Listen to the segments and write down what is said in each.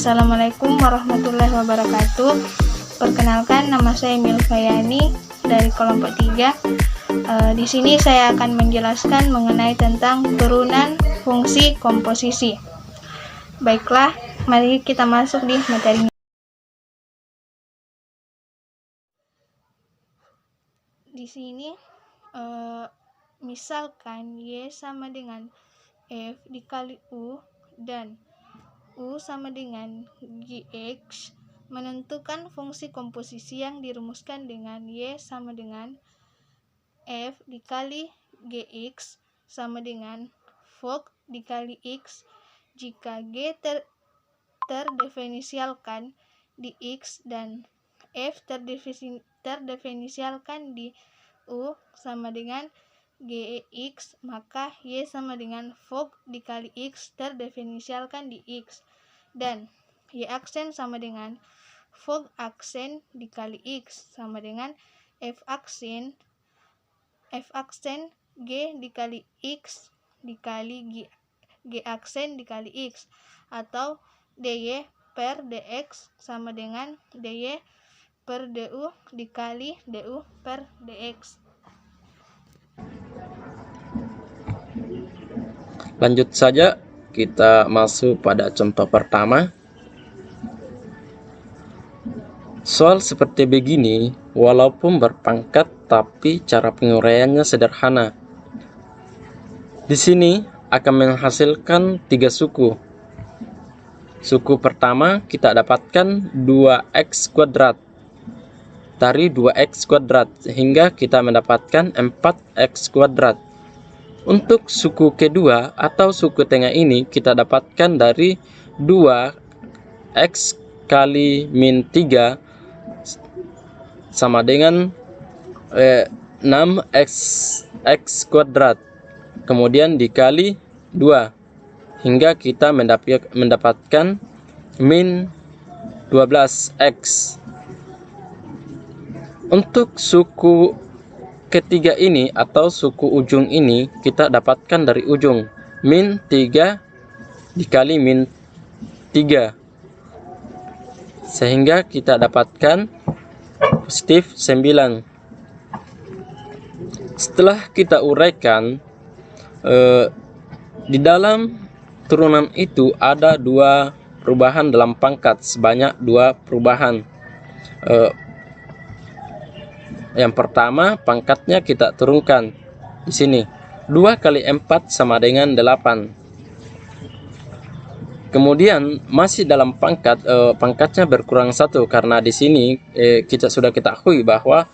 Assalamualaikum warahmatullahi wabarakatuh. Perkenalkan, nama saya Milvayani dari kelompok 3. Di sini saya akan menjelaskan mengenai tentang turunan fungsi komposisi. Baiklah, mari kita masuk di materinya. Di sini misalkan Y sama dengan F dikali U dan U sama dengan Gx, menentukan fungsi komposisi yang dirumuskan dengan Y sama dengan F dikali Gx sama dengan Vog dikali X jika G terdefinisialkan di X dan F terdefinisialkan di U sama dengan Gx, maka Y sama dengan Vog dikali X terdefinisialkan di X dan Y aksen sama dengan Vog aksen dikali X sama dengan F aksen G dikali X dikali G aksen dikali X, atau dy per dx sama dengan dy per du dikali du per dx. Lanjut saja, kita masuk pada contoh pertama. Soal seperti begini, walaupun berpangkat, tapi cara penguraiannya sederhana. Di sini akan menghasilkan 3 suku. Suku pertama kita dapatkan 2x kuadrat. Dari 2x kuadrat sehingga kita mendapatkan 4x kuadrat. Untuk suku kedua atau suku tengah ini kita dapatkan dari 2x kali min 3 sama dengan 6x kuadrat, kemudian dikali 2 hingga kita mendapatkan min 12x. Untuk suku ketiga ini atau suku ujung ini kita dapatkan dari ujung min 3 dikali min 3 sehingga kita dapatkan positif 9. Setelah kita uraikan, di dalam turunan itu ada 2 perubahan dalam pangkat, sebanyak 2 perubahan. Yang pertama, pangkatnya kita turunkan di sini. 2 kali 4 sama dengan 8. Kemudian masih dalam pangkat, pangkatnya berkurang 1 karena di sini kita sudah ketahui bahwa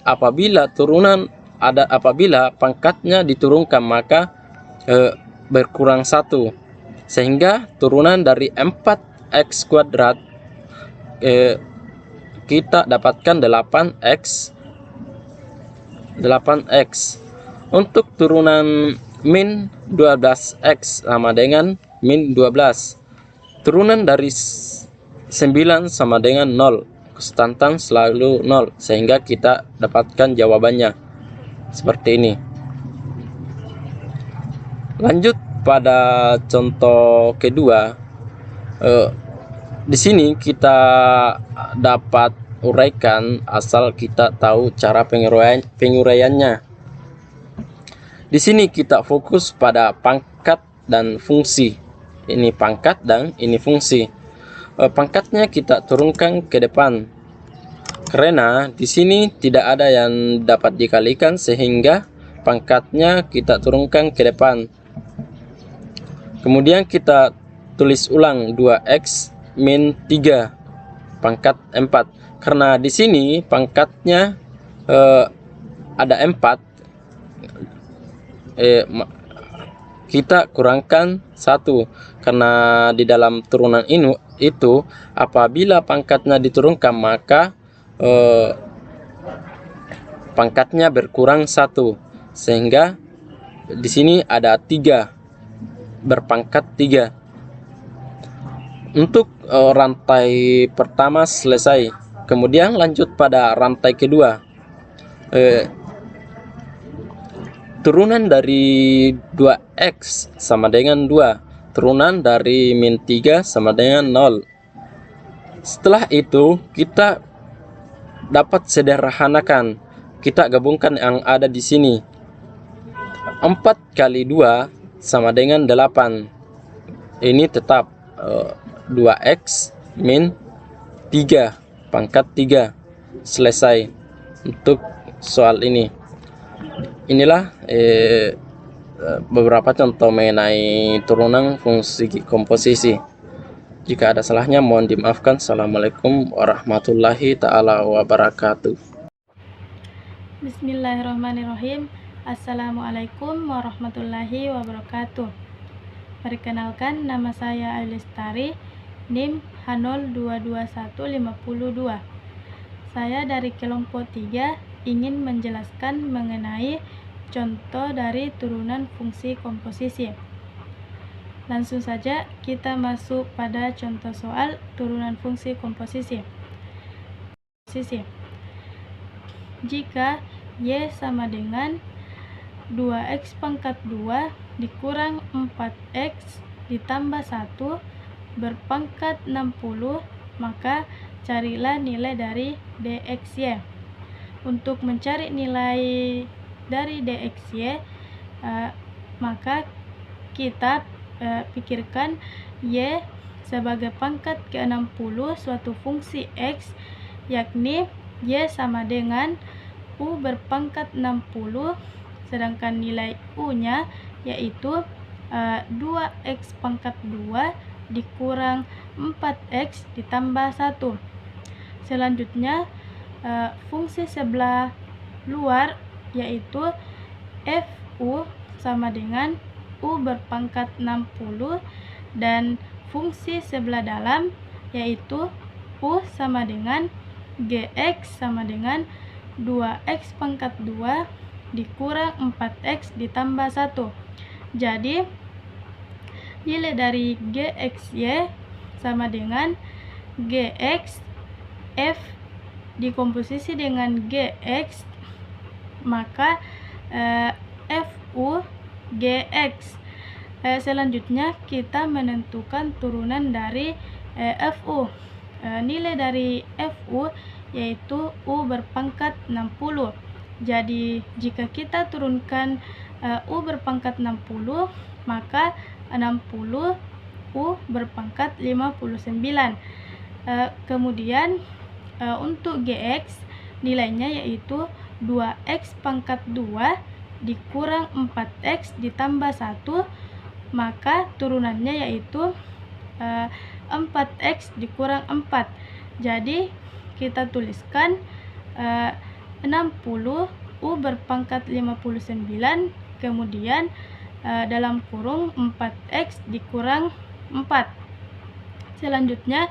apabila pangkatnya diturunkan maka berkurang 1, sehingga turunan dari 4x kuadrat kita dapatkan 8x. Untuk turunan min 12x sama dengan min 12. Turunan dari 9 sama dengan 0. Konstantan selalu 0 sehingga kita dapatkan jawabannya seperti ini. Lanjut pada contoh kedua. Di sini kita dapat uraikan asal kita tahu cara penguraiannya. Di sini kita fokus pada pangkat dan fungsi. Ini pangkat dan ini fungsi. Pangkatnya kita turunkan ke depan karena di sini tidak ada yang dapat dikalikan sehingga pangkatnya kita turunkan ke depan. Kemudian kita tulis ulang 2x min 3 pangkat 4 karena di sini pangkatnya ada 4, kita kurangkan 1 karena di dalam turunan ini itu apabila pangkatnya diturunkan maka pangkatnya berkurang 1 sehingga di sini ada 3 berpangkat 3. Untuk rantai pertama selesai, kemudian lanjut pada rantai kedua. Turunan dari 2x sama dengan 2 turunan dari min 3 sama dengan 0. Setelah itu kita dapat sederhanakan. Kita gabungkan yang ada di sini. 4 kali 2 sama dengan 8. Ini tetap 2x min 3 pangkat 3. Selesai untuk soal ini. Inilah beberapa contoh mengenai turunan fungsi komposisi. Jika ada salahnya mohon dimaafkan. Assalamualaikum warahmatullahi ta'ala wabarakatuh. Bismillahirrahmanirrahim. Assalamualaikum warahmatullahi wabarakatuh. Perkenalkan, nama saya Ailestari, NIM H022152. Saya dari kelompok 3 ingin menjelaskan mengenai contoh dari turunan fungsi komposisi. Langsung saja kita masuk pada contoh soal turunan fungsi komposisi. Jika Y sama dengan 2x pangkat 2 dikurang 4x ditambah 1 berpangkat 60, maka carilah nilai dari dxy. Untuk mencari nilai dari dxy, maka kita pikirkan Y sebagai pangkat ke-60 suatu fungsi X, yakni Y sama dengan U berpangkat 60, sedangkan nilai U-nya yaitu 2x pangkat 2 dikurang 4x ditambah 1. Selanjutnya fungsi sebelah luar yaitu FU sama dengan U berpangkat 60, dan fungsi sebelah dalam yaitu U sama dengan Gx sama dengan 2x pangkat 2 dikurang 4x ditambah 1. Jadi nilai dari Gxy sama dengan Gx F dikomposisi dengan Gx, maka Fu Gx. Selanjutnya kita menentukan turunan dari Fu. Nilai dari Fu yaitu U berpangkat 60. Jadi jika kita turunkan U berpangkat 60, maka 60 U berpangkat 59. Kemudian untuk Gx nilainya yaitu 2x pangkat 2 dikurang 4x ditambah 1, maka turunannya yaitu 4x dikurang 4. Jadi kita tuliskan 60 U berpangkat 59, kemudian dalam kurung 4x dikurang 4. Selanjutnya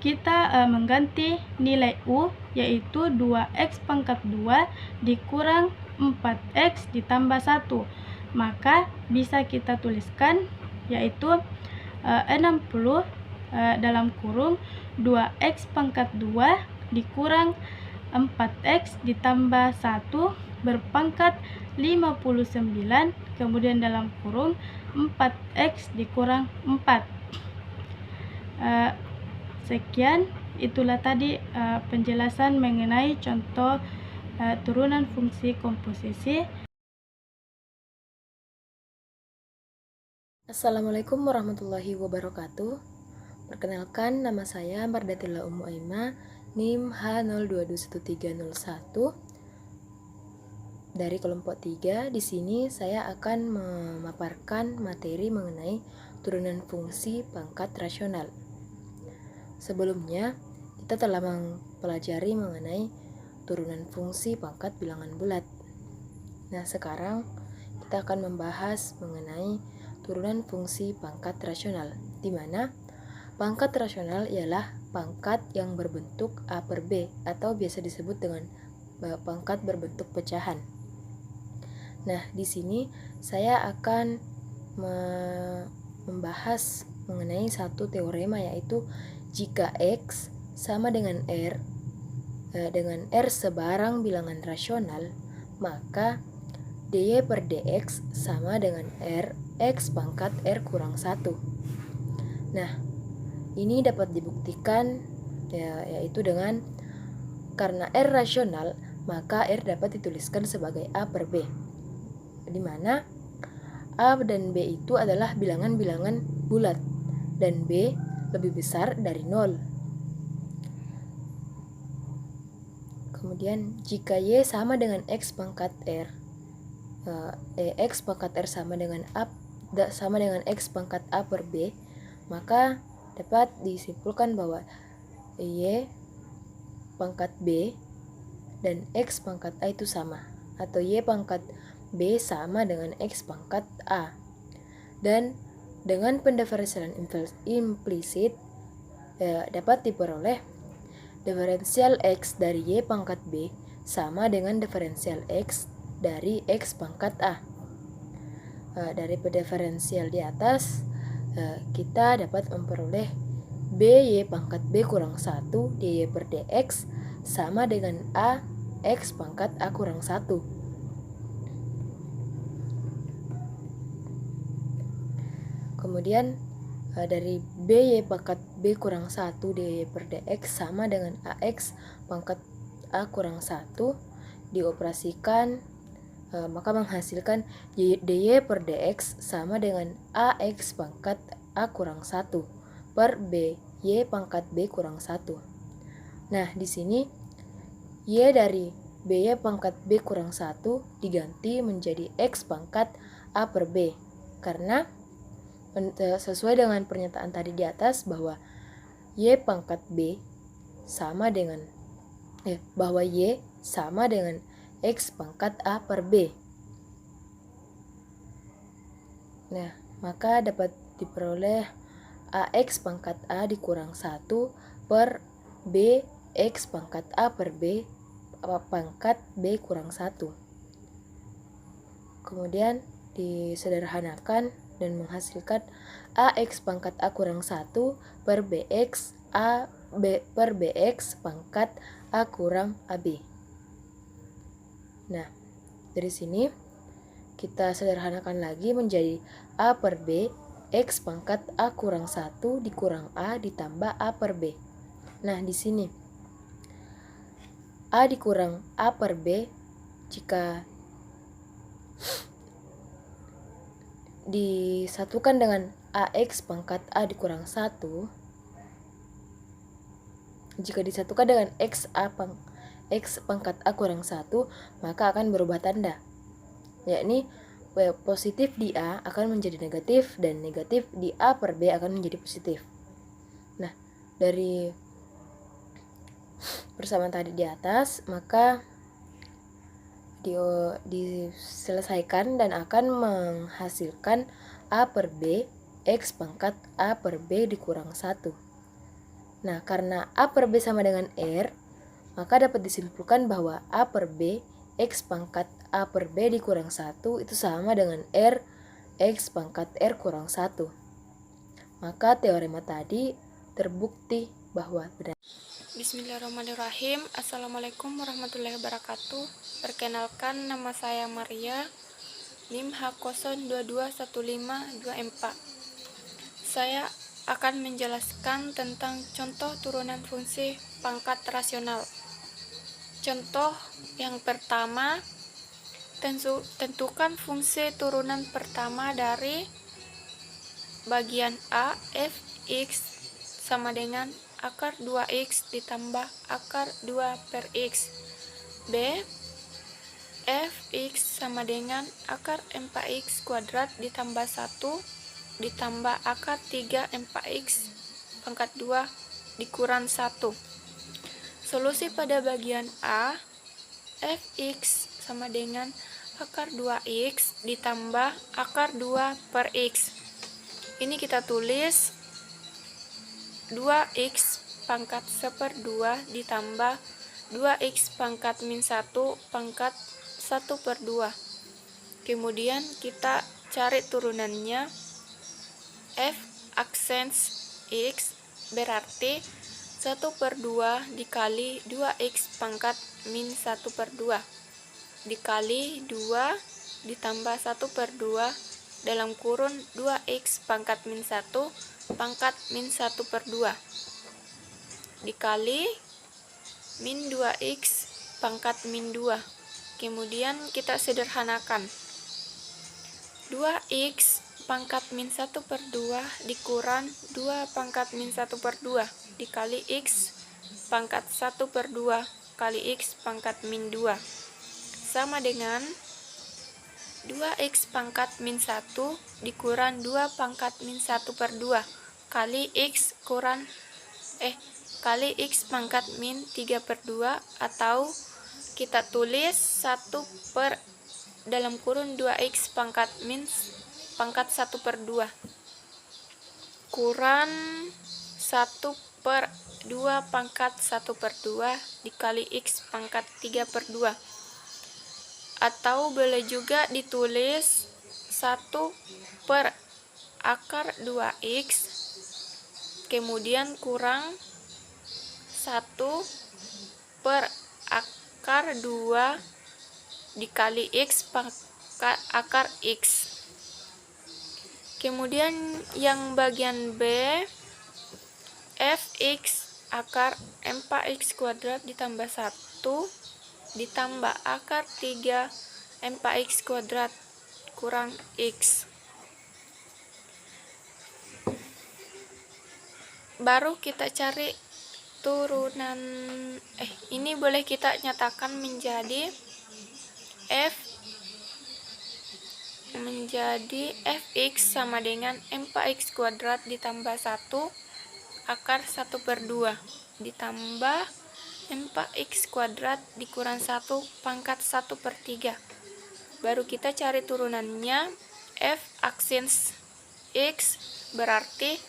kita mengganti nilai U yaitu 2x pangkat 2 dikurang 4x ditambah 1, maka bisa kita tuliskan yaitu 60 dalam kurung 2x pangkat 2 dikurang 4x ditambah 1 berpangkat 59, kemudian dalam kurung 4x dikurang 4. Sekian, itulah tadi penjelasan mengenai contoh turunan fungsi komposisi. Assalamualaikum warahmatullahi wabarakatuh. Perkenalkan, nama saya Mardatillah Ummu Aima, NIM H022131 dari kelompok 3. Di sini saya akan memaparkan materi mengenai turunan fungsi pangkat rasional. Sebelumnya, kita telah mempelajari mengenai turunan fungsi pangkat bilangan bulat. Nah, sekarang kita akan membahas mengenai turunan fungsi pangkat rasional, di mana pangkat rasional ialah pangkat yang berbentuk A per B atau biasa disebut dengan pangkat berbentuk pecahan. Nah, di sini saya akan membahas mengenai satu teorema, yaitu jika X sama dengan R sebarang bilangan rasional, maka dy per dx sama dengan R X pangkat R kurang 1. Nah, ini dapat dibuktikan yaitu dengan karena R rasional, maka R dapat dituliskan sebagai A per B, di mana A dan B itu adalah bilangan-bilangan bulat dan B lebih besar dari 0. Kemudian jika Y sama dengan X pangkat R, X pangkat R sama dengan X pangkat A per B, maka dapat disimpulkan bahwa Y pangkat B dan X pangkat A itu sama, atau Y pangkat B sama dengan X pangkat A. Dan dengan pendiferensialan implisit dapat diperoleh diferensial X dari Y pangkat B sama dengan diferensial X dari X pangkat A. Dari diferensial di atas, kita dapat memperoleh BY pangkat B kurang 1 dy per dx sama dengan A X pangkat A kurang 1. Kemudian dari BY pangkat B kurang 1 dy per dx sama dengan AX pangkat A kurang 1 dioperasikan, maka menghasilkan dy per dx sama dengan AX pangkat A kurang 1 per BY pangkat B kurang 1. Nah, di sini Y dari BY pangkat B kurang 1 diganti menjadi X pangkat A per B, karena sesuai dengan pernyataan tadi di atas bahwa Y pangkat B sama dengan bahwa Y sama dengan X pangkat A per B. Nah, maka dapat diperoleh AX pangkat A dikurang 1 per B X pangkat A per B pangkat B kurang 1. Kemudian disederhanakan dan menghasilkan AX pangkat A kurang 1 per BX A B per BX pangkat A kurang AB. Nah, dari sini kita sederhanakan lagi menjadi A per B X pangkat A kurang 1 dikurang A ditambah A per B. Nah, di sini A dikurang A per B jika disatukan dengan AX pangkat A dikurang 1, jika disatukan dengan X pangkat A kurang 1, maka akan berubah tanda, yakni positif di A akan menjadi negatif dan negatif di A per B akan menjadi positif. Nah, dari persamaan tadi di atas, maka diselesaikan dan akan menghasilkan A per B X pangkat A per B dikurang 1. Nah, karena A per B sama dengan R, maka dapat disimpulkan bahwa A per B X pangkat A per B dikurang 1 itu sama dengan R X pangkat R kurang 1. Maka teorema tadi terbukti bahwa benar. Bismillahirrahmanirrahim. Assalamualaikum warahmatullahi wabarakatuh. Perkenalkan, nama saya Maria, NIM H022152M4. Saya akan menjelaskan tentang contoh turunan fungsi pangkat rasional. Contoh yang pertama, tentukan fungsi turunan pertama dari bagian A fx sama dengan akar 2x ditambah akar 2 per x. B. Fx sama dengan akar 4x kuadrat ditambah 1 ditambah akar 3 4x pangkat 2 dikurang 1. Solusi pada bagian A, Fx sama dengan akar 2x ditambah akar 2 per x. Ini kita tulis 2x pangkat 1/2 ditambah 2x pangkat min 1 pangkat 1/2. Kemudian kita cari turunannya. F aksens x berarti 1/2 dikali 2x pangkat min 1/2 dikali 2 ditambah 1/2 dalam kurun 2x pangkat min 1 pangkat min 1/2 dikali min 2x pangkat min 2. Kemudian kita sederhanakan. 2x pangkat min 1/2 dikurang 2 pangkat min 1/2 dikali x pangkat 1/2 kali x pangkat min 2 sama dengan 2x pangkat min 1 dikurang 2 pangkat min 1/2 kali x kali x pangkat min 3/2 atau kita tulis 1 per dalam kurun 2x pangkat min pangkat 1/2 kurang 1/2 pangkat 1/2 dikali x pangkat 3/2 atau boleh juga ditulis 1 per akar 2x kemudian kurang 1 per akar 2 dikali x pangkat akar x. Kemudian yang bagian B, fx akar 4x kuadrat ditambah 1 ditambah akar 3 4x kuadrat kurang x. Baru kita cari turunan, ini boleh kita nyatakan menjadi fx sama dengan 4x kuadrat ditambah 1 akar 1/2 ditambah 4x kuadrat dikurang 1 pangkat 1/3. Baru kita cari turunannya. F aksins x berarti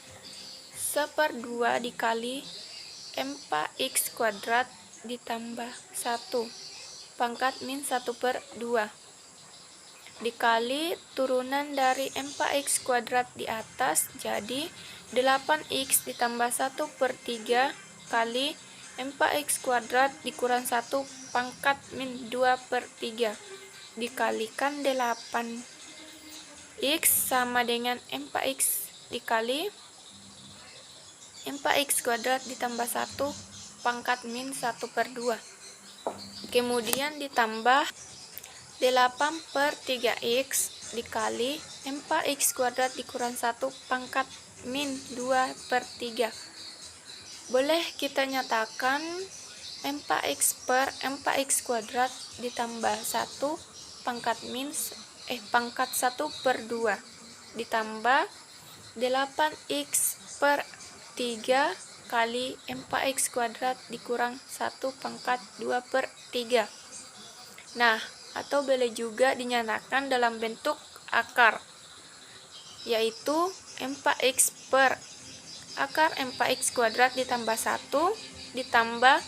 1/2 dikali 4x kuadrat ditambah 1 pangkat min 1/2 dikali turunan dari 4x kuadrat di atas jadi 8x ditambah 1/3 kali 4x kuadrat dikurang 1 pangkat min 2/3 dikalikan 8x sama dengan 4x dikali 4x kuadrat ditambah 1 pangkat min 1/2 kemudian ditambah 8/3x dikali 4x kuadrat dikurang 1 pangkat min 2/3. Boleh kita nyatakan 4x kuadrat ditambah 1 pangkat min pangkat 1/2 ditambah 8x/3 kali 4x kuadrat dikurang 1 pangkat 2/3. Nah, atau boleh juga dinyatakan dalam bentuk akar, yaitu 4x per akar 4x kuadrat ditambah 1 ditambah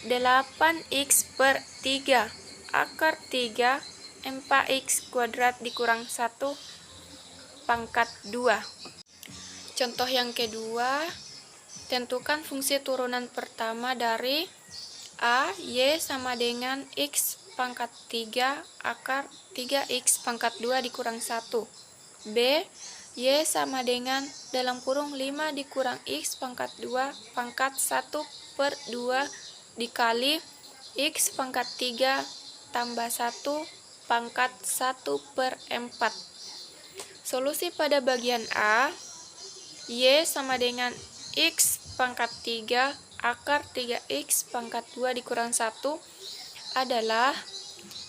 8x/3 akar 3 4x kuadrat dikurang 1 pangkat 2. Contoh yang kedua, tentukan fungsi turunan pertama dari A, Y sama dengan x pangkat 3 akar 3x pangkat 2 dikurang 1. B, Y sama dengan dalam kurung 5 dikurang x pangkat 2 pangkat 1/2 dikali x pangkat 3 tambah 1 pangkat 1/4. Solusi pada bagian A, Y sama dengan x pangkat 3 akar 3x pangkat 2 dikurang 1 adalah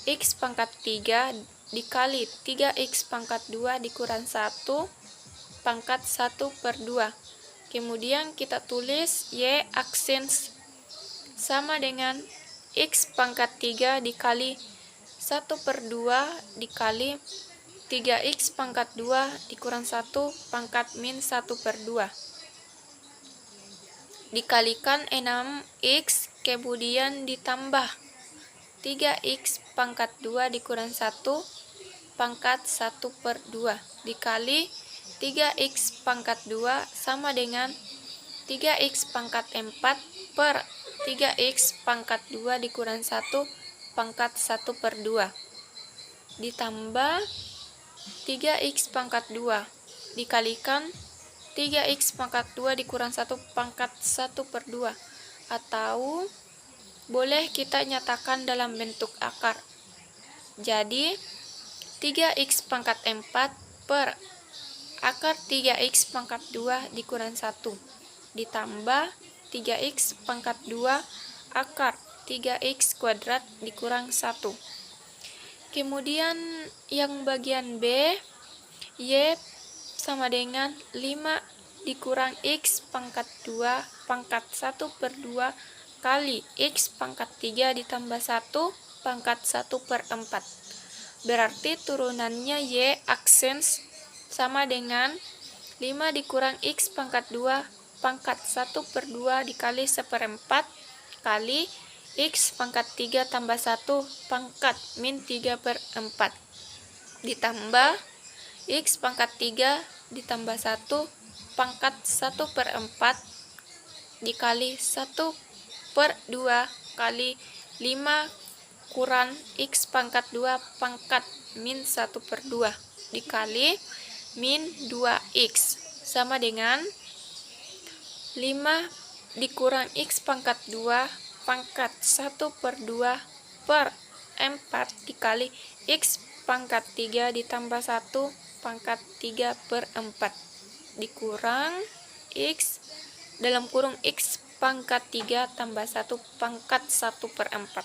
x pangkat 3 dikali 3x pangkat 2 dikurang 1 pangkat 1/2. Kemudian kita tulis y aksins sama dengan x pangkat 3 dikali 1/2 dikali 3x pangkat 2 dikurang 1 pangkat min 1/2 dikalikan 6x kemudian ditambah 3x pangkat 2 dikurang 1 pangkat 1/2 dikali 3x pangkat 2 sama dengan 3x pangkat 4 per 3x pangkat 2 dikurang 1 pangkat 1/2 ditambah 3x pangkat 2 dikalikan 3x pangkat 2 dikurang 1 pangkat 1 per 2, atau boleh kita nyatakan dalam bentuk akar. Jadi 3x pangkat 4 per akar 3x pangkat 2 dikurang 1 ditambah 3x pangkat 2 akar 3x kuadrat dikurang 1. Kemudian yang bagian B, Y sama dengan 5 dikurang X pangkat 2 pangkat 1 per 2 kali X pangkat 3 ditambah 1 pangkat 1 per 4. Berarti turunannya Y aksens sama dengan 5 dikurang X pangkat 2 pangkat 1 per 2 dikali 1/4 kali X pangkat 3 tambah 1 pangkat min 3 per 4 ditambah X pangkat 3 ditambah 1 pangkat 1 per 4 dikali 1 per 2 kali 5 kurang X pangkat 2 pangkat min 1 per 2 dikali min 2X sama dengan 5 dikurang X pangkat 2 pangkat 1 per 2 per 4 dikali X pangkat 3 ditambah 1 pangkat 3 per 4 dikurang X dalam kurung X pangkat 3 tambah 1 pangkat 1 per 4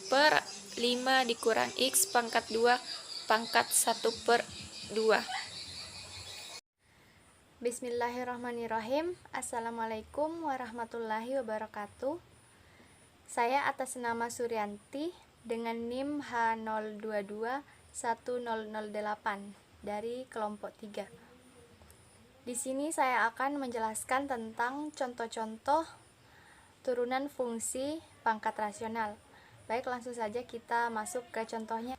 per 5 dikurang X pangkat 2 pangkat 1 per 2. Bismillahirrahmanirrahim. Assalamualaikum warahmatullahi wabarakatuh. Saya atas nama Suryanti dengan NIM H0221008 dari kelompok 3. Di sini saya akan menjelaskan tentang contoh-contoh turunan fungsi pangkat rasional. Baik, langsung saja kita masuk ke contohnya.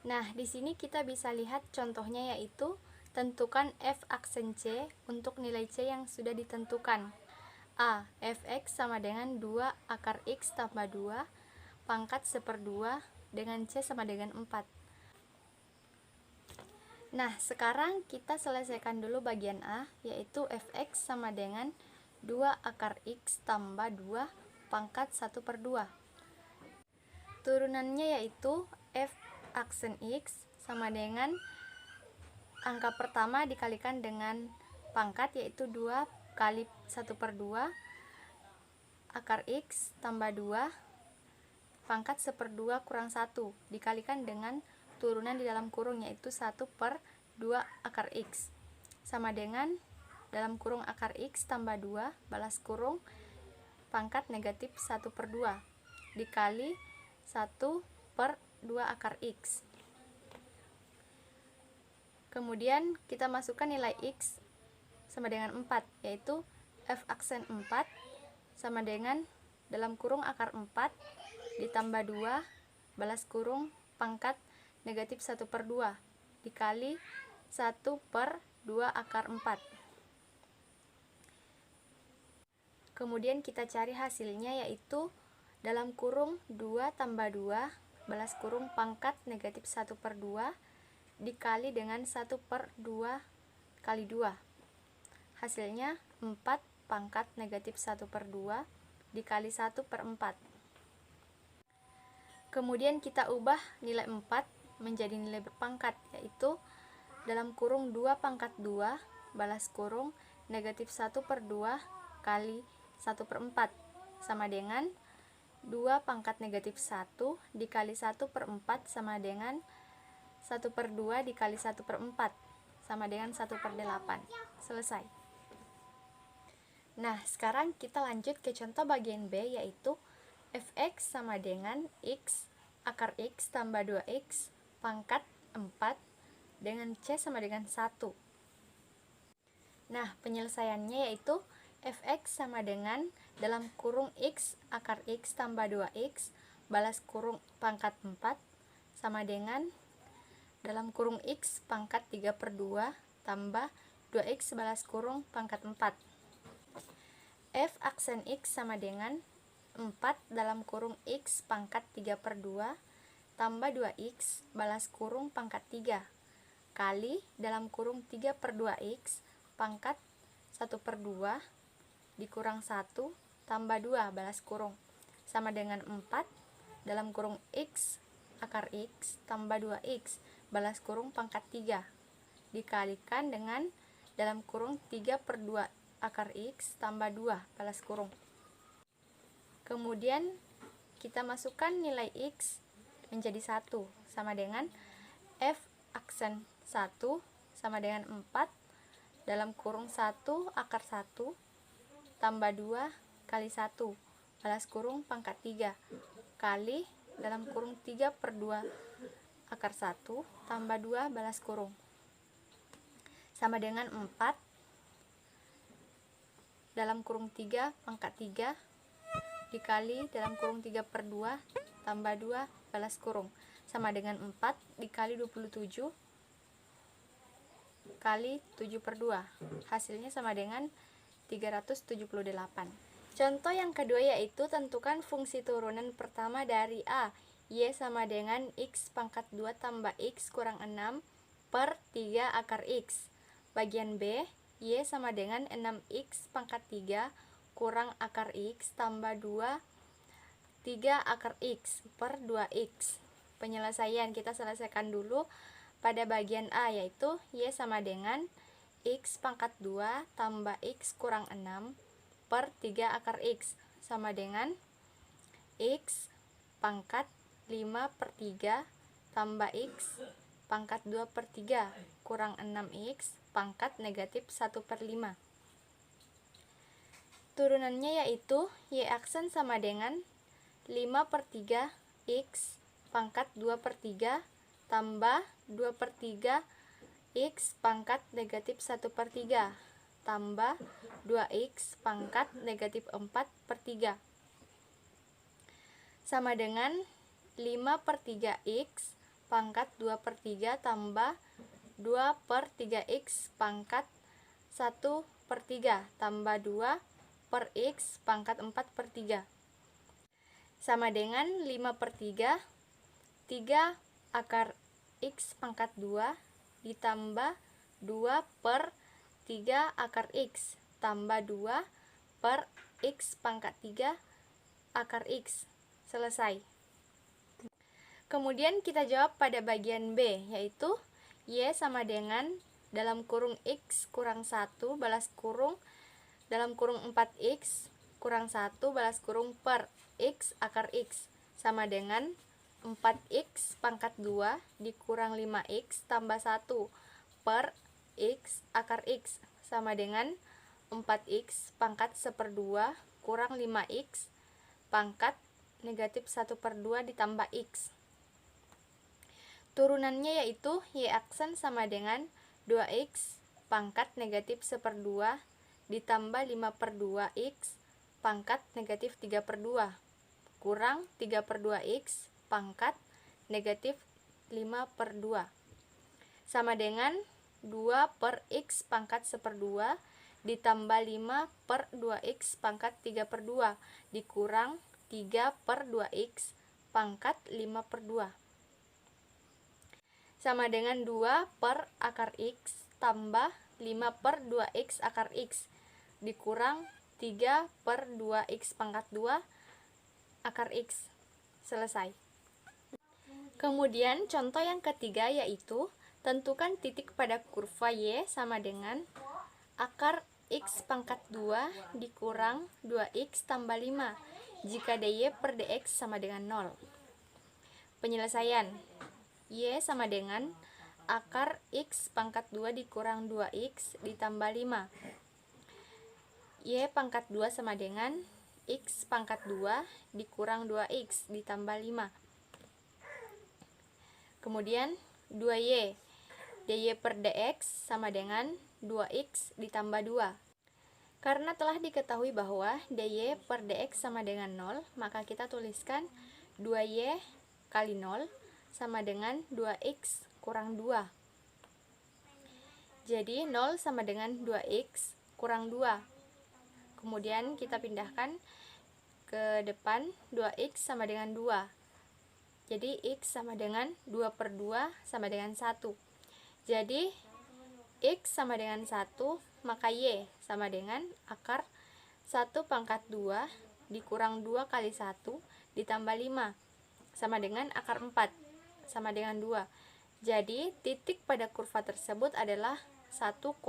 Nah, di sini kita bisa lihat contohnya, yaitu tentukan f aksen C untuk nilai C yang sudah ditentukan. A. Fx sama dengan 2 akar X tambah 2 pangkat 1/2 dengan C sama dengan 4. Nah, sekarang kita selesaikan dulu bagian A, yaitu fx sama dengan 2 akar X tambah 2 pangkat 1/2. Turunannya yaitu f aksen X sama dengan angka pertama dikalikan dengan pangkat, yaitu 2 kali 1/2 akar X tambah 2 pangkat 1/2 kurang 1 dikalikan dengan turunan di dalam kurung, yaitu 1/2 akar X sama dengan dalam kurung akar X tambah 2 balas kurung pangkat negatif 1/2 dikali 1/2 akar X. Kemudian kita masukkan nilai X sama dengan 4, yaitu f aksen 4 sama dengan dalam kurung akar 4 ditambah 2 balas kurung pangkat negatif 1/2 dikali 1/2 akar 4. Kemudian kita cari hasilnya, yaitu dalam kurung 2 tambah 2 balas kurung pangkat negatif 1/2 dikali dengan 1/2 kali 2. Hasilnya 4 pangkat negatif 1/2 dikali 1/4. Kemudian kita ubah nilai 4 menjadi nilai berpangkat, yaitu dalam kurung 2 pangkat 2 balas kurung negatif 1/2 kali 1/4 sama dengan 2 pangkat negatif 1 dikali 1/4 sama dengan 1/2 dikali 1/4 sama dengan 1/8. Selesai. Nah, sekarang kita lanjut ke contoh bagian B, yaitu fx sama dengan x akar X tambah 2x pangkat 4 dengan C sama dengan 1. Nah, penyelesaiannya yaitu fx sama dengan dalam kurung x akar X tambah 2x balas kurung pangkat 4 sama dengan dalam kurung x pangkat 3/2 tambah 2x balas kurung pangkat 4. F aksen X sama dengan 4 dalam kurung X pangkat 3/2 tambah 2x balas kurung pangkat 3 kali dalam kurung 3/2x pangkat 1/2 dikurang 1 tambah 2 balas kurung sama dengan 4 dalam kurung x akar x tambah 2x balas kurung pangkat 3 dikalikan dengan dalam kurung 3/2 akar x tambah 2 balas kurung. Kemudian kita masukkan nilai x menjadi 1 sama dengan f aksen 1 sama dengan 4 dalam kurung 1 akar 1 tambah 2 kali 1 balas kurung pangkat 3 kali dalam kurung 3/2 akar 1 tambah 2 balas kurung sama dengan 4 dalam kurung 3 pangkat 3 dikali dalam kurung 3/2 tambah 2 balas kurung sama dengan 4 dikali 27 kali 7/2 hasilnya sama dengan 378. Contoh yang kedua yaitu tentukan fungsi turunan pertama dari A, y sama dengan x pangkat 2 tambah x kurang 6 per 3 akar x. Bagian B, y sama dengan 6x pangkat 3 kurang akar x tambah 2 3 akar x per 2x. Penyelesaian kita selesaikan dulu pada bagian A yaitu y sama dengan x pangkat 2 tambah x kurang 6 per 3 akar x sama dengan x pangkat 5/3 tambah x pangkat 2/3 kurang 6x pangkat negatif 1/5. Turunannya yaitu y aksen sama dengan 5/3 x pangkat 2/3 tambah 2/3 x pangkat negatif 1/3 tambah 2x pangkat negatif 4/3 sama dengan 5/3 x pangkat 2/3 tambah 2/3x pangkat 1/3 tambah 2 per x pangkat 4/3 sama dengan 5/3 3 akar x pangkat 2 ditambah 2/3 akar x tambah 2 per x pangkat 3 akar x. Selesai. Kemudian kita jawab pada bagian B yaitu y sama dengan dalam kurung x kurang 1 balas kurung dalam kurung 4x kurang 1 balas kurung per x akar x sama dengan 4x pangkat 2 dikurang 5x tambah 1 per x akar x sama dengan 4x pangkat 1/2 kurang 5x pangkat negatif 1/2 ditambah x. Turunannya yaitu y aksen sama dengan 2x pangkat negatif 1/2 ditambah 5/2x pangkat negatif 3/2 kurang 3/2x pangkat negatif 5/2 sama dengan 2 per x pangkat 1/2 ditambah 5 per 2x pangkat 3/2 dikurang 3 per 2x pangkat 5/2 sama dengan 2 per akar x tambah 5 per 2x akar x dikurang 3 per 2x pangkat 2 akar x. Selesai. Kemudian contoh yang ketiga yaitu tentukan titik pada kurva y sama dengan akar x pangkat 2 dikurang 2x tambah 5 jika dy per dx sama dengan 0. Penyelesaian. Y sama dengan akar x pangkat 2 dikurang 2x ditambah 5. Y pangkat 2 sama dengan x pangkat 2 dikurang 2x ditambah 5. Kemudian 2y dy per dx sama dengan 2x ditambah 2. Karena telah diketahui bahwa dy per dx sama dengan 0, maka kita tuliskan 2y kali 0 sama dengan 2x kurang 2. Jadi 0 sama dengan 2x kurang 2. Kemudian kita pindahkan ke depan, 2x sama dengan 2. Jadi x sama dengan 2/2 sama dengan 1. Jadi X sama dengan 1, maka Y sama dengan akar 1 pangkat 2 dikurang 2 kali 1 ditambah 5 sama dengan akar 4 sama dengan 2. Jadi titik pada kurva tersebut adalah 1,2.